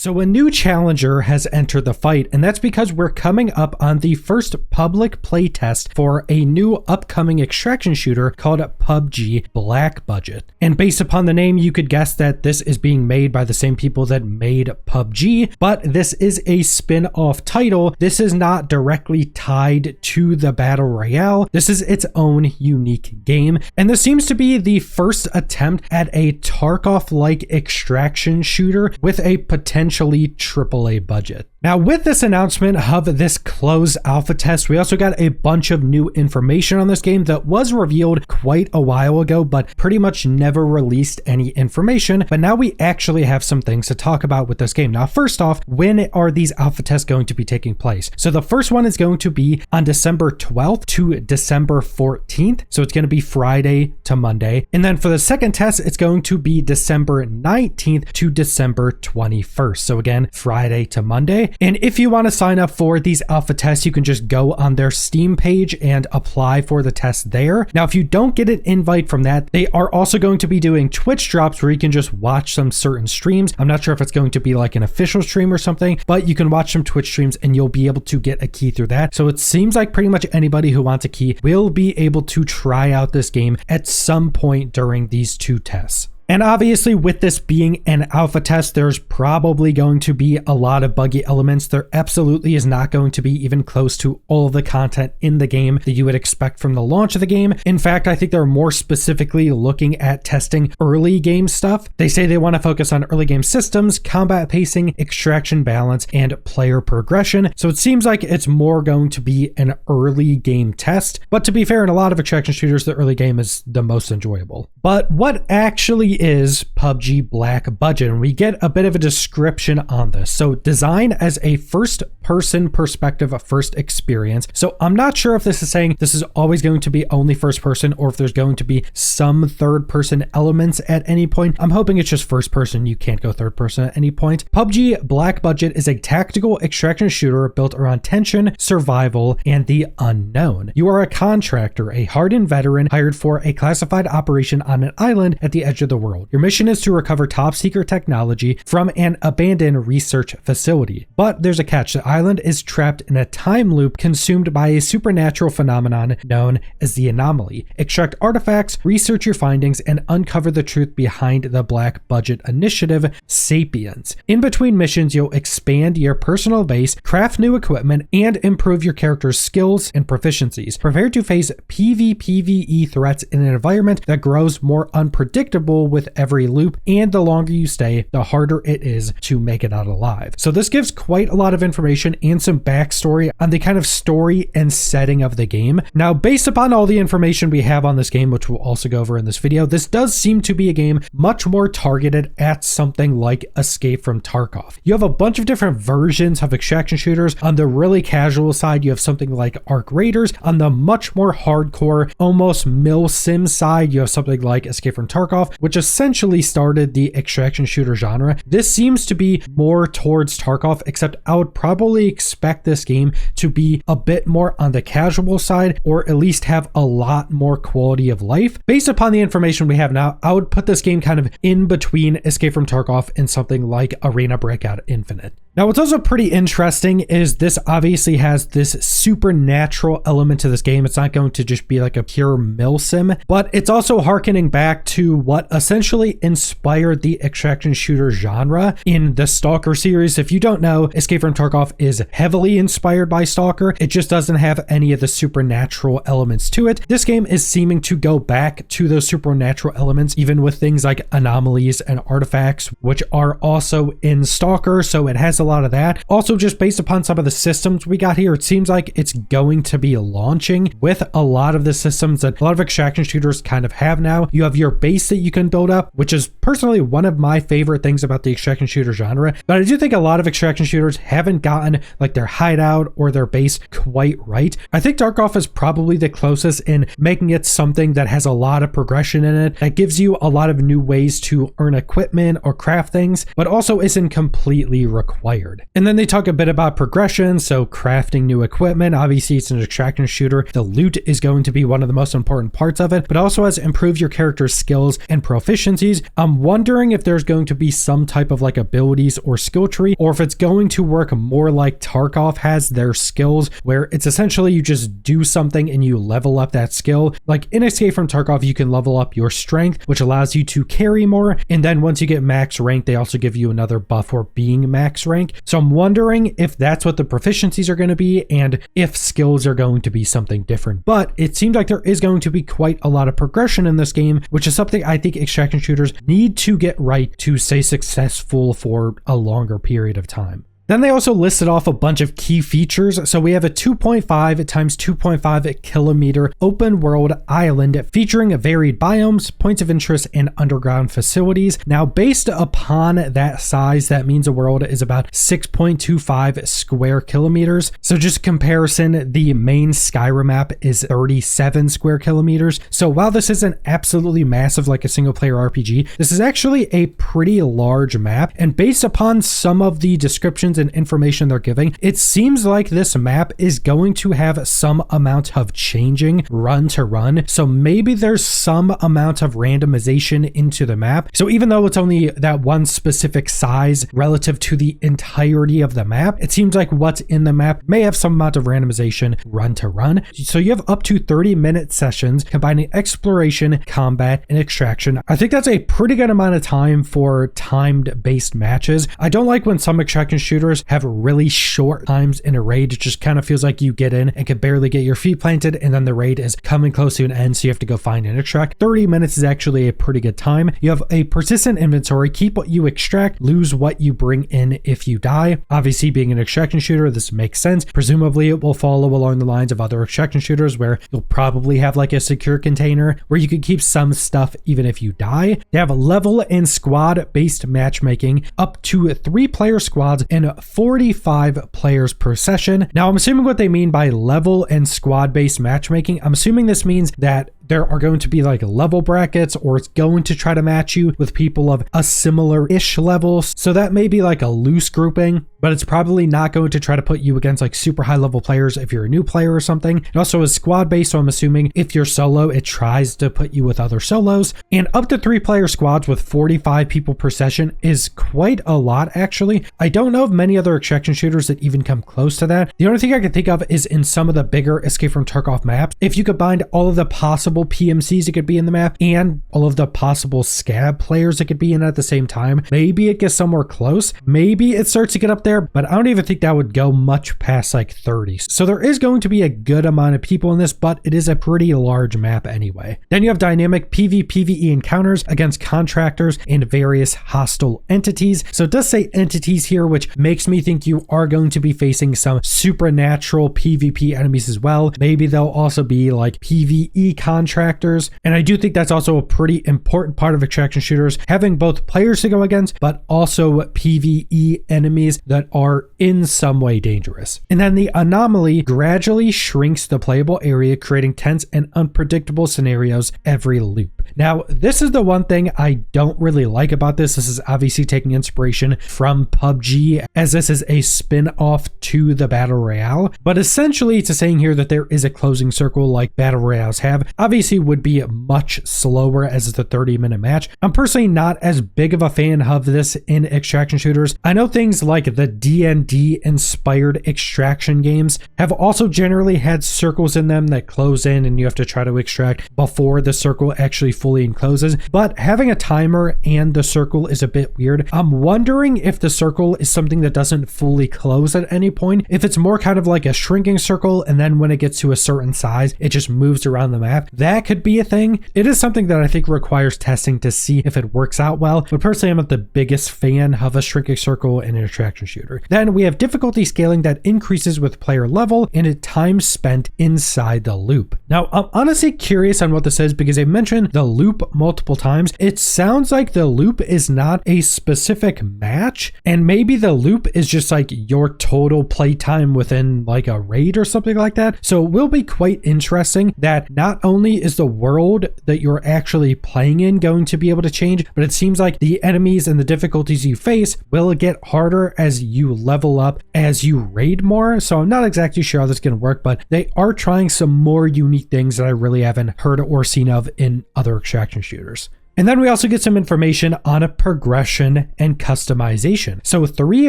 So a new challenger has entered the fight, and that's because we're coming up on the first public playtest for a new upcoming extraction shooter called PUBG Black Budget. And based upon the name, you could guess that this is being made by the same people that made PUBG, but this is a spin-off title. This is not directly tied to the Battle Royale. This is its own unique game, and this seems to be the first attempt at a Tarkov-like extraction shooter with a potentially AAA budget. Now, with this announcement of this closed alpha test, we also got a bunch of new information on this game that was revealed quite a while ago, but pretty much never released any information. But now we actually have some things to talk about with this game. Now, first off, when are these alpha tests going to be taking place? So the first one is going to be on December 12th to December 14th. So it's going to be Friday to Monday. And then for the second test, it's going to be December 19th to December 21st. So again, Friday to Monday. And if you want to sign up for these alpha tests, you can just go on their Steam page and apply for the test there. Now, if you don't get an invite from that, they are also going to be doing Twitch drops where you can just watch some certain streams. I'm not sure if it's going to be like an official stream or something, but you can watch some Twitch streams and you'll be able to get a key through that. So it seems like pretty much anybody who wants a key will be able to try out this game at some point during these two tests. And obviously, with this being an alpha test, there's probably going to be a lot of buggy elements. There absolutely is not going to be even close to all of the content in the game that you would expect from the launch of the game. In fact, I think they're more specifically looking at testing early game stuff. They say they want to focus on early game systems, combat pacing, extraction balance, and player progression. So it seems like it's more going to be an early game test. But to be fair, in a lot of extraction shooters, the early game is the most enjoyable. But what actually is PUBG Black Budget? And we get a bit of a description on this. So designed as a first person perspective, a first experience. So I'm not sure if this is saying this is always going to be only first person or if there's going to be some third person elements at any point. I'm hoping it's just first person. You can't go third person at any point. PUBG Black Budget is a tactical extraction shooter built around tension, survival, and the unknown. You are a contractor, a hardened veteran hired for a classified operation on an island at the edge of the world. Your mission is to recover top secret technology from an abandoned research facility. But there's a catch. The island is trapped in a time loop consumed by a supernatural phenomenon known as the anomaly. Extract artifacts, research your findings, and uncover the truth behind the Black Budget initiative, Sapiens. In between missions, you'll expand your personal base, craft new equipment, and improve your character's skills and proficiencies. Prepare to face PvPvE threats in an environment that grows more unpredictable with every loop, and the longer you stay, the harder it is to make it out alive. So this gives quite a lot of information and some backstory on the kind of story and setting of the game. Now, based upon all the information we have on this game, which we'll also go over in this video, this does seem to be a game much more targeted at something like Escape from Tarkov. You have a bunch of different versions of extraction shooters. On the really casual side, you have something like Arc Raiders. On the much more hardcore, almost mil sim side, you have something like Escape from Tarkov, which essentially started the extraction shooter genre. This seems to be more towards Tarkov, except I would probably expect this game to be a bit more on the casual side, or at least have a lot more quality of life. Based upon the information we have now, I would put this game kind of in between Escape from Tarkov and something like Arena Breakout Infinite. Now, what's also pretty interesting is this obviously has this supernatural element to this game. It's not going to just be like a pure milsim, but it's also harkening back to what essentially inspired the extraction shooter genre in the Stalker series. If you don't know, Escape from Tarkov is heavily inspired by Stalker. It just doesn't have any of the supernatural elements to it. This game is seeming to go back to those supernatural elements, even with things like anomalies and artifacts, which are also in Stalker. So it has a lot of that. Also, just based upon some of the systems we got here, it seems like it's going to be launching with a lot of the systems that a lot of extraction shooters kind of have now. You have your base that you can build up, which is personally one of my favorite things about the extraction shooter genre. But I do think a lot of extraction shooters haven't gotten like their hideout or their base quite right. I think Tarkov is probably the closest in making it something that has a lot of progression in it, that gives you a lot of new ways to earn equipment or craft things, but also isn't completely required. required. And then they talk a bit about progression, so crafting new equipment. Obviously, it's an extraction shooter. The loot is going to be one of the most important parts of it, but also has improved your character's skills and proficiencies. I'm wondering if there's going to be some type of like abilities or skill tree, or if it's going to work more like Tarkov has their skills, where it's essentially you just do something and you level up that skill. Like in Escape from Tarkov, you can level up your strength, which allows you to carry more. And then once you get max rank, they also give you another buff for being max rank. So I'm wondering if that's what the proficiencies are going to be and if skills are going to be something different. But it seems like there is going to be quite a lot of progression in this game, which is something I think extraction shooters need to get right to stay successful for a longer period of time. Then they also listed off a bunch of key features. So we have a 2.5 times 2.5 kilometer open world island featuring varied biomes, points of interest, and underground facilities. Now, based upon that size, that means the world is about 6.25 square kilometers. So just comparison, the main Skyrim map is 37 square kilometers. So while this isn't absolutely massive like a single player RPG, this is actually a pretty large map. And based upon some of the descriptions and information they're giving, it seems like this map is going to have some amount of changing run to run. So maybe there's some amount of randomization into the map. So even though it's only that one specific size relative to the entirety of the map, it seems like what's in the map may have some amount of randomization run to run. So you have up to 30-minute sessions combining exploration, combat, and extraction. I think that's a pretty good amount of time for timed based matches. I don't like when some extraction shooters have really short times in a raid. It just kind of feels like you get in and can barely get your feet planted, and then the raid is coming close to an end, so you have to go find and extract. 30 minutes is actually a pretty good time. You have a persistent inventory. Keep what you extract, lose what you bring in if you die. Obviously, being an extraction shooter, this makes sense. Presumably, it will follow along the lines of other extraction shooters where you'll probably have like a secure container where you can keep some stuff even if you die. They have level and squad based matchmaking, up to 3-player squads and 45 players per session. Now, I'm assuming what they mean by level and squad based matchmaking, I'm assuming this means that there are going to be like level brackets, or it's going to try to match you with people of a similar-ish level. So that may be like a loose grouping, but it's probably not going to try to put you against like super high level players if you're a new player or something. It also is squad based, so I'm assuming if you're solo, it tries to put you with other solos. And up to 3-player squads with 45 people per session is quite a lot, actually. I don't know of many other extraction shooters that even come close to that. The only thing I can think of is in some of the bigger Escape from Tarkov maps, if you combined all of the possible PMCs that could be in the map and all of the possible scab players that could be in at the same time, maybe it gets somewhere close. Maybe it starts to get up there, but I don't even think that would go much past like 30. So there is going to be a good amount of people in this, but it is a pretty large map anyway. Then you have dynamic PvPvE encounters against contractors and various hostile entities. So it does say entities here, which makes me think you are going to be facing some supernatural PvP enemies as well. Maybe they'll also be like PvE contractors. And I do think that's also a pretty important part of extraction shooters, having both players to go against, but also PvE enemies that are in some way dangerous. And then the anomaly gradually shrinks the playable area, creating tense and unpredictable scenarios every loop. Now, this is the one thing I don't really like about this. This is obviously taking inspiration from PUBG, as this is a spin-off to the Battle Royale. But essentially, it's saying here that there is a closing circle like Battle Royales have. Obviously, would be much slower as it's a 30-minute match. I'm personally not as big of a fan of this in extraction shooters. I know things like the D&D-inspired extraction games have also generally had circles in them that close in and you have to try to extract before the circle actually fully encloses, but having a timer and the circle is a bit weird. I'm wondering if the circle is something that doesn't fully close at any point, if it's more kind of like a shrinking circle and then when it gets to a certain size it just moves around the map. That could be a thing. It is something that I think requires testing to see if it works out well, but personally I'm not the biggest fan of a shrinking circle in an extraction shooter. Then we have difficulty scaling that increases with player level and time spent inside the loop. Now I'm honestly curious on what this is because they mentioned the loop multiple times. It sounds like the loop is not a specific match, and maybe the loop is just like your total playtime within like a raid or something like that. So it will be quite interesting that not only is the world that you're actually playing in going to be able to change, but it seems like the enemies and the difficulties you face will get harder as you level up, as you raid more. So I'm not exactly sure how this is going to work, but they are trying some more unique things that I really haven't heard or seen of in other extraction shooters. And then we also get some information on a progression and customization. So 3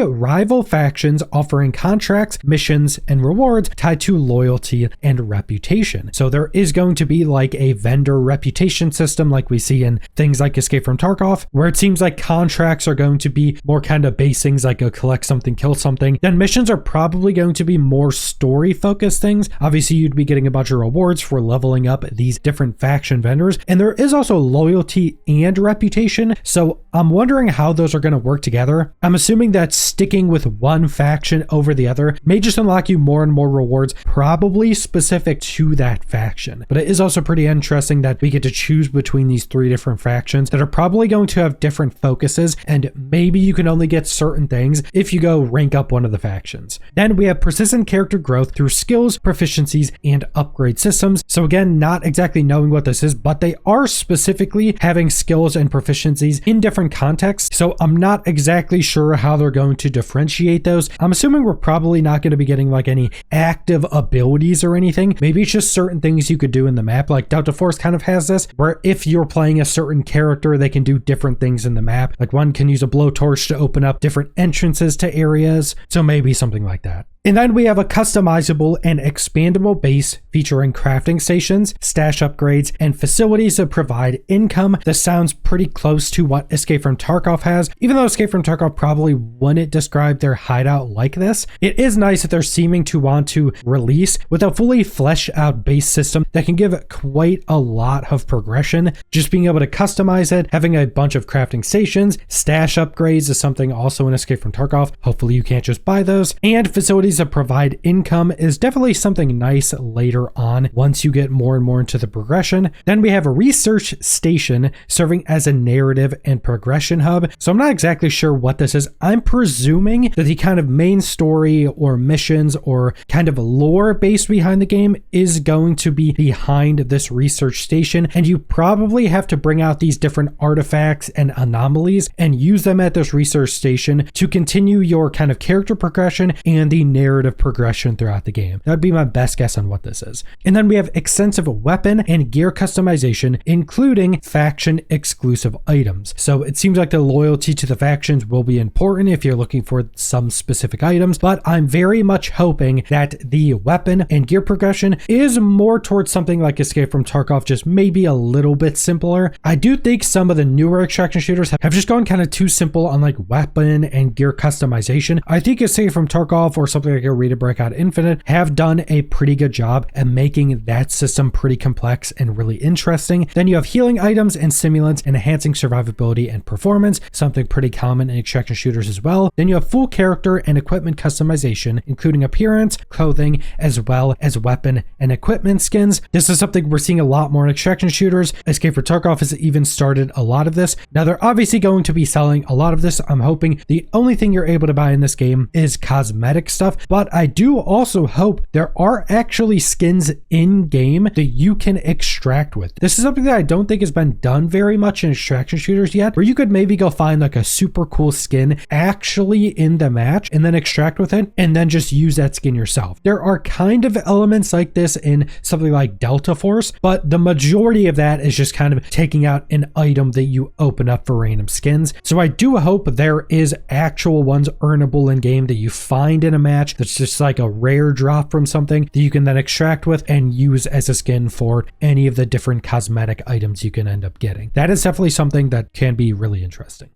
rival factions offering contracts, missions, and rewards tied to loyalty and reputation. So there is going to be like a vendor reputation system like we see in things like Escape from Tarkov, where it seems like contracts are going to be more kind of base things like a collect something, kill something. Then missions are probably going to be more story focused things. Obviously, you'd be getting a bunch of rewards for leveling up these different faction vendors. And there is also loyalty and reputation. So I'm wondering how those are going to work together. I'm assuming that sticking with one faction over the other may just unlock you more and more rewards, probably specific to that faction. But it is also pretty interesting that we get to choose between these 3 different factions that are probably going to have different focuses, and maybe you can only get certain things if you go rank up one of the factions. Then we have persistent character growth through skills, proficiencies, and upgrade systems. So again, not exactly knowing what this is, but they are specifically having skills and proficiencies in different contexts. So I'm not exactly sure how they're going to differentiate those. I'm assuming we're probably not going to be getting like any active abilities or anything. Maybe it's just certain things you could do in the map. Like Delta Force kind of has this, where if you're playing a certain character, they can do different things in the map. Like one can use a blowtorch to open up different entrances to areas. So maybe something like that. And then we have a customizable and expandable base featuring crafting stations, stash upgrades, and facilities that provide income. This sounds pretty close to what Escape from Tarkov has, even though Escape from Tarkov probably wouldn't describe their hideout like this. It is nice that they're seeming to want to release with a fully fleshed out base system that can give quite a lot of progression. Just being able to customize it, having a bunch of crafting stations, stash upgrades is something also in Escape from Tarkov. Hopefully you can't just buy those. And facilities that provide income is definitely something nice later on once you get more and more into the progression. Then we have a research station serving as a narrative and progression hub. So I'm not exactly sure what this is. I'm presuming that the kind of main story or missions or kind of lore based behind the game is going to be behind this research station, and you probably have to bring out these different artifacts and anomalies and use them at this research station to continue your kind of character progression and the narrative progression throughout the game. That would be my best guess on what this is. And then we have extensive weapon and gear customization, including faction exclusive items. So it seems like the loyalty to the factions will be important if you're looking for some specific items, but I'm very much hoping that the weapon and gear progression is more towards something like Escape from Tarkov, just maybe a little bit simpler. I do think some of the newer extraction shooters have just gone kind of too simple on like weapon and gear customization. I think Escape from Tarkov or something like a Rated Breakout Infinite have done a pretty good job at making that system pretty complex and really interesting. Then you have healing items and stimulants enhancing survivability and performance, something pretty common in extraction shooters as well. Then you have full character and equipment customization, including appearance, clothing, as well as weapon and equipment skins. This is something we're seeing a lot more in extraction shooters. Escape from Tarkov has even started a lot of this. Now they're obviously going to be selling a lot of this. I'm hoping the only thing you're able to buy in this game is cosmetic stuff, but I do also hope there are actually skins in game that you can extract with. This is something that I don't think has been done very much in extraction shooters yet, where you could maybe go find like a super cool skin actually in the match and then extract with it and then just use that skin yourself. There are kind of elements like this in something like Delta Force, but the majority of that is just kind of taking out an item that you open up for random skins. So I do hope there is actual ones earnable in game that you find in a match that's just like a rare drop from something that you can then extract with and use as a skin for any of the different cosmetic items you can end up getting. That is definitely something that can be really interesting.